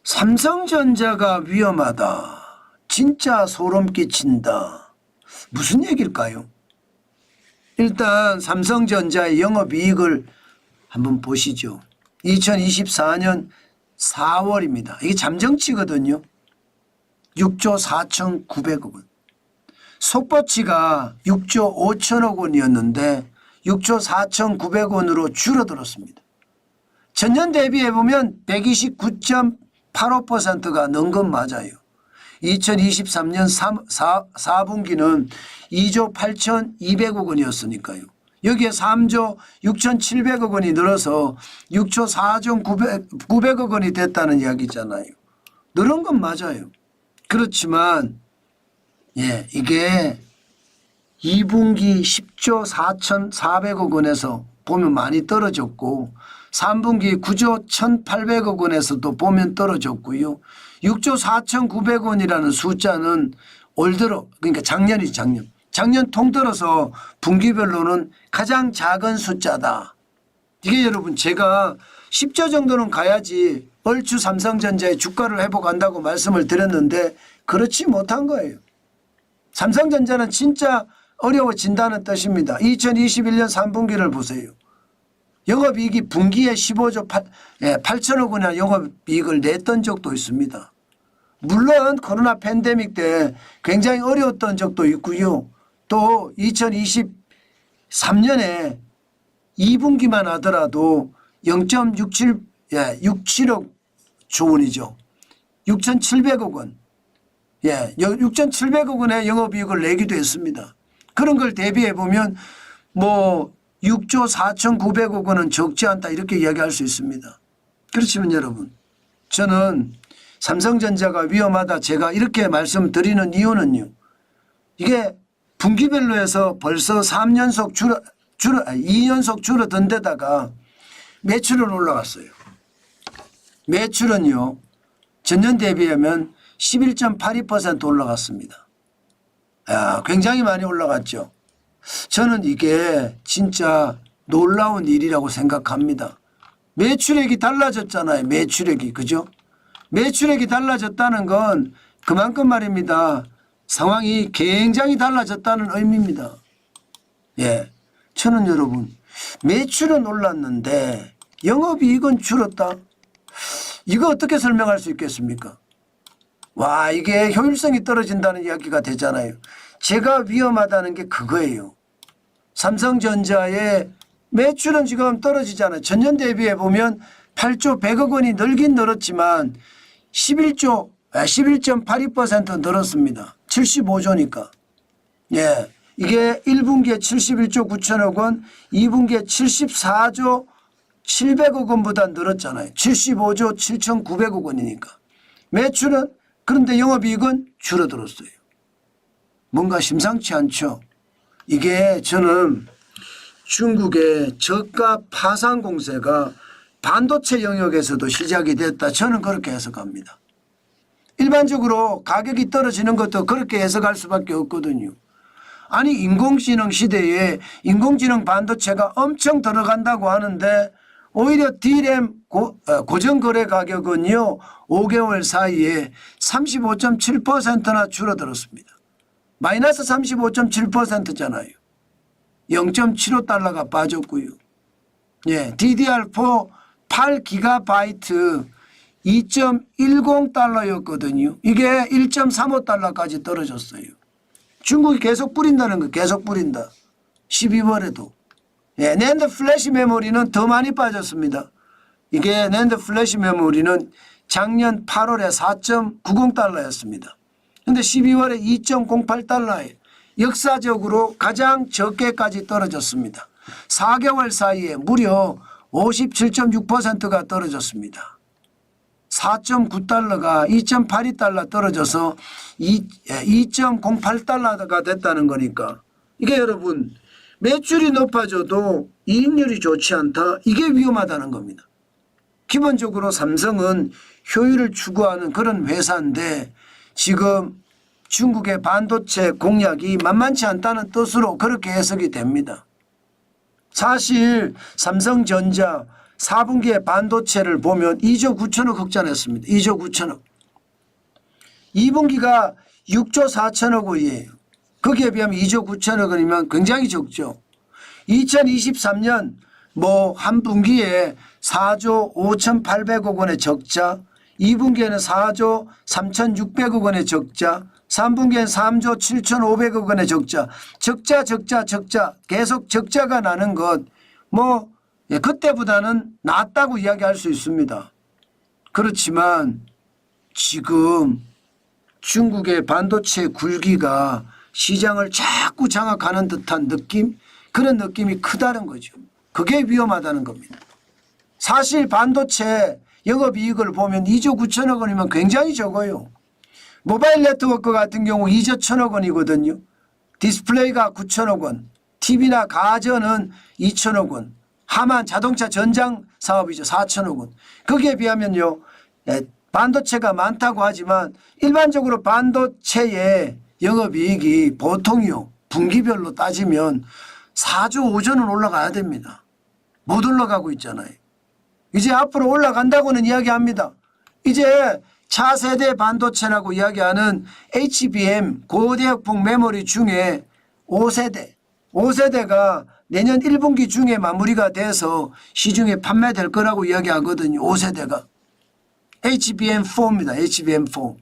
삼성전자가 위험하다. 진짜 소름 끼친다. 무슨 얘기일까요? 일단 삼성전자의 영업이익을 한번 보시죠. 2024년 4월입니다. 이게 잠정치거든요. 6조 4,900억 원. 속보치가 6조 5천억 원이었는데 6조 4,900원으로 줄어들었습니다. 전년 대비해 보면 129.85%가 는 건 맞아요. 2023년 4분기는 2조 8,200억 원이었으니까요. 여기에 3조 6,700억 원이 늘어서 6조 4,900억 원이 됐다는 이야기잖아요. 늘은 건 맞아요. 그렇지만 이게 2분기 10조 4,400억 원에서 보면 많이 떨어졌고 3분기 9조 1,800억 원에서도 보면 떨어졌고요. 6조 4,900원이라는 숫자는 올 들어 그러니까 작년이지 작년 통틀어서 분기별로는 가장 작은 숫자다. 이게 여러분 제가 10조 정도는 가야지 얼추 삼성전자의 주가를 회복한다고 말씀을 드렸는데 그렇지 못한 거예요. 삼성전자는 진짜 어려워진다는 뜻입니다. 2021년 3분기를 보세요. 영업이익이 분기에 15조 8천억 원이나 영업이익을 냈던 적도 있습니다. 물론 코로나 팬데믹 때 굉장히 어려웠던 적도 있고요. 또 2023년에 2분기만 하더라도 0.67억 조원이죠. 6,700억 원. 6,700억 원의 영업이익을 내기도 했습니다. 그런 걸 대비해 보면 뭐 6조 4,900억 원은 적지 않다 이렇게 이야기할 수 있습니다. 그렇지만 여러분 저는 삼성전자가 위험하다 제가 이렇게 말씀드리는 이유는요. 이게 분기별로 해서 벌써 2연속 줄어든 데다가 매출은 올라갔어요. 매출은요. 전년 대비하면 11.82% 올라갔습니다. 굉장히 많이 올라갔죠. 저는 이게 진짜 놀라운 일이라고 생각합니다. 매출액이 달라졌잖아요. 매출액이. 그죠? 매출액이 달라졌다는 건 그만큼 말입니다. 상황이 굉장히 달라졌다는 의미입니다. 저는 여러분 매출은 올랐는데 영업이익은 줄었다. 이거 어떻게 설명할 수 있겠습니까? 와 이게 효율성이 떨어진다는 이야기가 되잖아요. 제가 위험하다는 게 그거예요. 삼성전자의 매출은 지금 떨어지잖아요. 전년 대비해 보면 8조 100억 원이 늘긴 늘었지만 11.82% 늘었습니다. 75조니까. 이게 1분기에 71조 9천억 원, 2분기에 74조 700억 원보다 늘었잖아요. 75조 7,900억 원이니까. 매출은 그런데 영업이익은 줄어들었어요. 뭔가 심상치 않죠. 이게 저는 중국의 저가 파산 공세가 반도체 영역에서도 시작이 됐다. 저는 그렇게 해석합니다. 일반적으로 가격이 떨어지는 것도 그렇게 해석할 수밖에 없거든요. 아니 인공지능 시대에 인공지능 반도체가 엄청 들어간다고 하는데 오히려 D램 고정거래 가격은요 5개월 사이에 35.7%나 줄어들었습니다. 마이너스 35.7%잖아요. 0.75달러가 빠졌고요. DDR4 8GB 2.10달러였거든요. 이게 1.35달러까지 떨어졌어요. 중국이 계속 뿌린다는 거 계속 뿌린다. 12월에도. 낸드 플래시 메모리는 더 많이 빠졌습니다. 이게 낸드 플래시 메모리는 작년 8월에 4.90달러였습니다. 그런데 12월에 2.08달러에 역사적으로 가장 적게까지 떨어졌습니다. 4개월 사이에 무려 57.6%가 떨어졌습니다. 4.9달러가 2.82달러 떨어져서 2.08달러가 됐다는 거니까 이게 여러분 매출이 높아져도 이익률이 좋지 않다. 이게 위험하다는 겁니다. 기본적으로 삼성은 효율을 추구하는 그런 회사인데 지금 중국의 반도체 공략이 만만치 않다는 뜻으로 그렇게 해석이 됩니다. 사실 삼성전자 4분기에 반도체를 보면 2조 9천억 흑자냈습니다. 2조 9천억. 2분기가 6조 4천억 원이에요. 거기에 비하면 2조 9천억 원이면 굉장히 적죠. 2023년 뭐 한 분기에 4조 5,800억 원의 적자, 2분기에는 4조 3,600억 원의 적자, 3분기에는 3조 7,500억 원의 적자. 적자 계속 적자가 나는 것 뭐 그때보다는 낫다고 이야기할 수 있습니다. 그렇지만 지금 중국의 반도체 굴기가 시장을 자꾸 장악하는 듯한 느낌, 그런 느낌이 크다는 거죠. 그게 위험하다는 겁니다. 사실 반도체 영업이익을 보면 2조 9천억 원이면 굉장히 적어요. 모바일 네트워크 같은 경우 2조 1천억 원이거든요. 디스플레이가 9천억 원, TV나 가전은 2천억 원, 하만 자동차 전장 사업이죠. 4천억 원. 거기에 비하면요, 반도체가 많다고 하지만 일반적으로 반도체의 영업이익이 보통요 분기별로 따지면 4조 5조는 올라가야 됩니다. 못 올라가고 있잖아요. 이제 앞으로 올라간다고는 이야기합니다. 이제 차세대 반도체라고 이야기하는 HBM 고대역폭 메모리 중에 5세대가 내년 1분기 중에 마무리가 돼서 시중에 판매될 거라고 이야기하거든요. 5세대가. HBM4입니다. HBM4.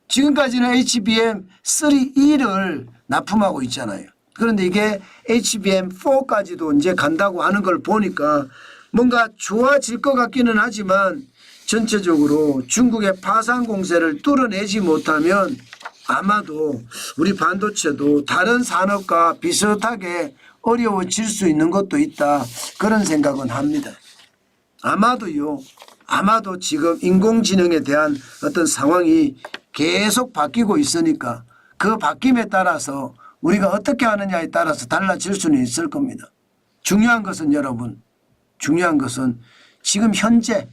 지금까지는 HBM3E를 납품하고 있잖아요. 그런데 이게 HBM4까지도 이제 간다고 하는 걸 보니까 뭔가 좋아질 것 같기는 하지만 전체적으로 중국의 파산 공세를 뚫어내지 못하면 아마도 우리 반도체도 다른 산업과 비슷하게 어려워질 수 있는 것도 있다. 그런 생각은 합니다. 아마도 지금 인공지능에 대한 어떤 상황이 계속 바뀌고 있으니까 그 바뀜에 따라서 우리가 어떻게 하느냐에 따라서 달라질 수는 있을 겁니다. 중요한 것은 여러분, 중요한 것은 지금 현재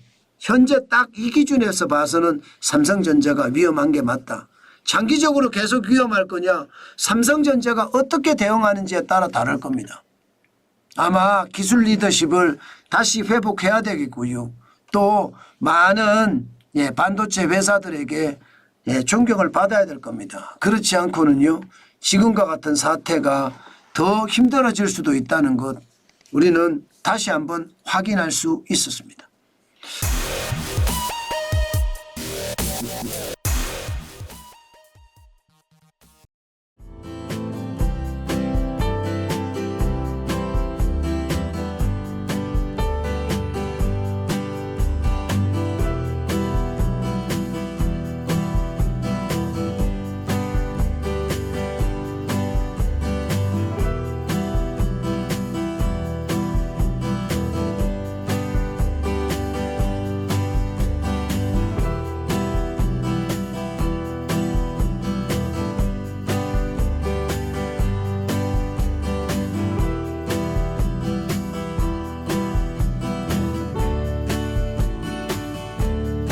딱 이 기준에서 봐서는 삼성전자가 위험한 게 맞다. 장기적으로 계속 위험할 거냐, 삼성전자가 어떻게 대응하는지에 따라 다를 겁니다. 아마 기술 리더십을 다시 회복해야 되겠고요. 또 많은 반도체 회사들에게 존경을 받아야 될 겁니다. 그렇지 않고는요, 지금과 같은 사태가 더 힘들어질 수도 있다는 것 우리는 다시 한번 확인할 수 있었습니다.